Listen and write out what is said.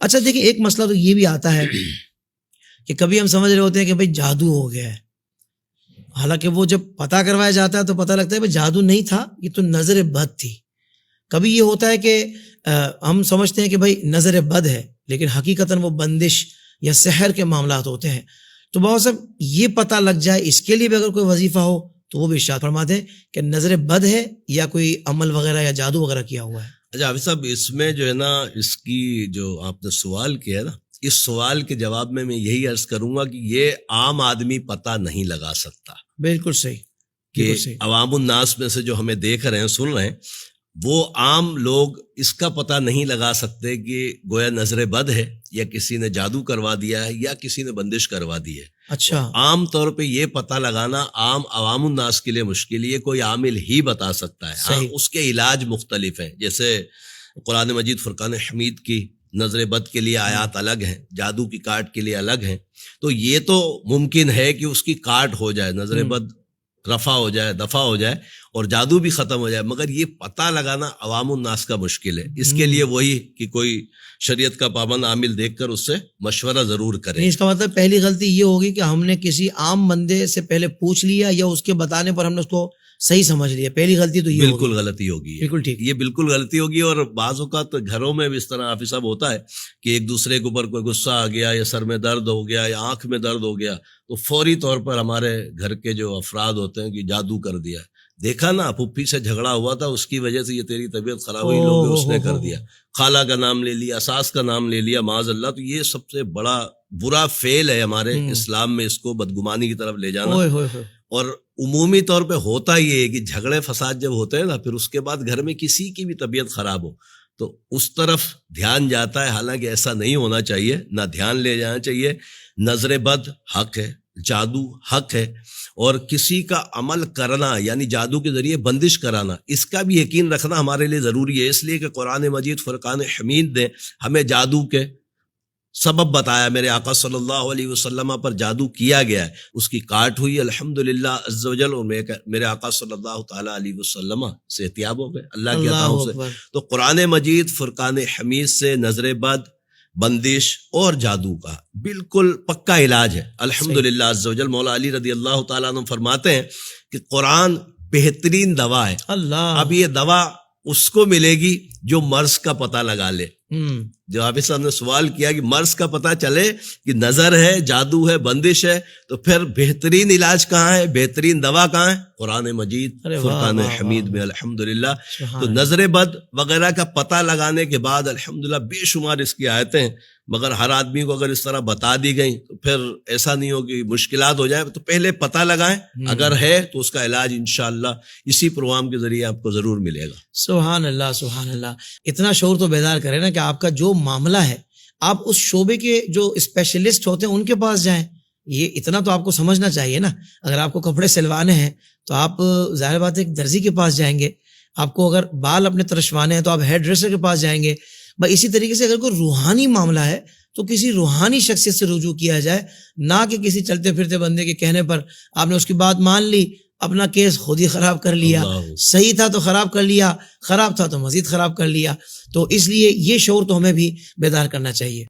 اچھا دیکھیں، ایک مسئلہ تو یہ بھی آتا ہے کہ کبھی ہم سمجھ رہے ہوتے ہیں کہ بھائی جادو ہو گیا ہے، حالانکہ وہ جب پتہ کروایا جاتا ہے تو پتہ لگتا ہے بھائی جادو نہیں تھا، یہ تو نظر بد تھی۔ کبھی یہ ہوتا ہے کہ ہم سمجھتے ہیں کہ بھائی نظر بد ہے، لیکن حقیقتاً وہ بندش یا سحر کے معاملات ہوتے ہیں۔ تو بہت صاحب یہ پتہ لگ جائے، اس کے لیے بھی اگر کوئی وظیفہ ہو تو وہ بھی ارشاد فرما دیں کہ نظر بد ہے یا کوئی عمل وغیرہ یا جادو وغیرہ کیا ہوا ہے۔ اچھا حافظ صاحب، اس میں جو ہے نا، اس کی جو آپ نے سوال کیا ہے نا، اس سوال کے جواب میں یہی عرض کروں گا کہ یہ عام آدمی پتہ نہیں لگا سکتا۔ بالکل صحیح، کہ بالکل صحیح۔ عوام الناس میں سے جو ہمیں دیکھ رہے ہیں، سن رہے ہیں، وہ عام لوگ اس کا پتہ نہیں لگا سکتے کہ گویا نظر بد ہے یا کسی نے جادو کروا دیا ہے یا کسی نے بندش کروا دی ہے۔ اچھا، عام طور پہ یہ پتہ لگانا عوام الناس کے لیے مشکل، یہ کوئی عامل ہی بتا سکتا ہے۔ ہاں، اس کے علاج مختلف ہیں، جیسے قرآن مجید فرقان حمید کی نظر بد کے لیے آیات الگ ہیں، جادو کی کاٹ کے لیے الگ ہیں۔ تو یہ تو ممکن ہے کہ اس کی کاٹ ہو جائے، نظر بد رفع ہو جائے، دفع ہو جائے اور جادو بھی ختم ہو جائے، مگر یہ پتہ لگانا عوام الناس کا مشکل ہے۔ اس کے لیے وہی کہ کوئی شریعت کا پابند عامل دیکھ کر اس سے مشورہ ضرور کرے۔ اس کا مطلب پہلی غلطی یہ ہوگی کہ ہم نے کسی عام بندے سے پہلے پوچھ لیا یا اس کے بتانے پر ہم نے اس کو صحیح سمجھ لیا۔ پہلی غلطی تو یہ بالکل غلطی ہوگی، بالکل ٹھیک، یہ بالکل غلطی ہوگی۔ اور بعض اوقات گھروں میں بھی اس طرح حافظ صاحب ہوتا ہے کہ ایک دوسرے کے اوپر کوئی غصہ آ گیا یا سر میں درد ہو گیا یا آنکھ میں درد ہو گیا تو فوری طور پر ہمارے گھر کے جو افراد ہوتے ہیں کہ جادو کر دیا، دیکھا نا پھپھی سے جھگڑا ہوا تھا، اس کی وجہ سے یہ تیری طبیعت خراب ہوئی، لوگ اس نے کر دیا، خالہ کا نام لے لیا، ساس کا نام لے لیا، معاذ اللہ۔ تو یہ سب سے بڑا برا فعل ہے ہمارے اسلام میں، اس کو بدگمانی کی طرف لے جانا۔ اور عمومی طور پہ ہوتا یہ ہے کہ جھگڑے فساد جب ہوتے ہیں نا، پھر اس کے بعد گھر میں کسی کی بھی طبیعت خراب ہو تو اس طرف دھیان جاتا ہے، حالانکہ ایسا نہیں ہونا چاہیے، نہ دھیان لے جانا چاہیے۔ نظر بد حق ہے، جادو حق ہے، اور کسی کا عمل کرنا یعنی جادو کے ذریعے بندش کرانا، اس کا بھی یقین رکھنا ہمارے لیے ضروری ہے، اس لیے کہ قرآن مجید فرقان حمید نے ہمیں جادو کے سبب بتایا۔ میرے آقا صلی اللہ علیہ وسلم پر جادو کیا گیا ہے، اس کی کاٹ ہوئی الحمدللہ عز و جل، اور میرے آقا صلی اللہ تعالیٰ علیہ وسلم صحتیاب ہو گئے اللہ کے عطاؤں سے۔ تو قرآن مجید فرقان حمید سے نظر بد، بندش اور جادو کا بالکل پکا علاج ہے الحمدللہ عز و جل۔ مولا علی رضی اللہ تعالیٰ عنہ فرماتے ہیں کہ قرآن بہترین دوا ہے۔ اللہ، اب یہ دوا اس کو ملے گی جو مرض کا پتہ لگا لے۔ جو حافظ صاحب نے سوال کیا کہ مرض کا پتہ چلے کہ نظر ہے، جادو ہے، بندش ہے، تو پھر بہترین علاج کہاں ہے، بہترین دوا کہاں ہے؟ قرآن مجید فرقان حمید میں الحمدللہ۔ تو نظر بد وغیرہ کا پتہ لگانے کے بعد الحمدللہ بے شمار اس کی آیتیں ہیں، مگر ہر آدمی کو اگر اس طرح بتا دی گئیں تو پھر ایسا نہیں ہو کہ مشکلات ہو جائے۔ تو پہلے پتہ لگائیں، اگر ہے تو اس کا علاج انشاءاللہ اسی پروگرام کے ذریعے آپ کو ضرور ملے گا۔ سبحان اللہ، سبحان اللہ۔ اتنا شعور تو بیدار کرے نا کہ آپ کا جو معاملہ ہے آپ اس شعبے کے جو اسپیشلسٹ ہوتے ہیں ان کے پاس جائیں۔ یہ اتنا تو آپ کو سمجھنا چاہیے نا۔ اگر آپ کو کپڑے سلوانے ہیں تو آپ ظاہر بات ہے ایک درزی کے پاس جائیں گے، آپ کو اگر بال اپنے ترشوانے ہیں تو آپ ہیئر ڈریسر کے پاس جائیں گے۔ بھائی اسی طریقے سے اگر کوئی روحانی معاملہ ہے تو کسی روحانی شخصیت سے رجوع کیا جائے، نہ کہ کسی چلتے پھرتے بندے کے کہنے پر آپ نے اس کی بات مان لی، اپنا کیس خود ہی خراب کر لیا۔ صحیح تھا تو خراب کر لیا، خراب تھا تو مزید خراب کر لیا۔ تو اس لیے یہ شعور تو ہمیں بھی بیدار کرنا چاہیے۔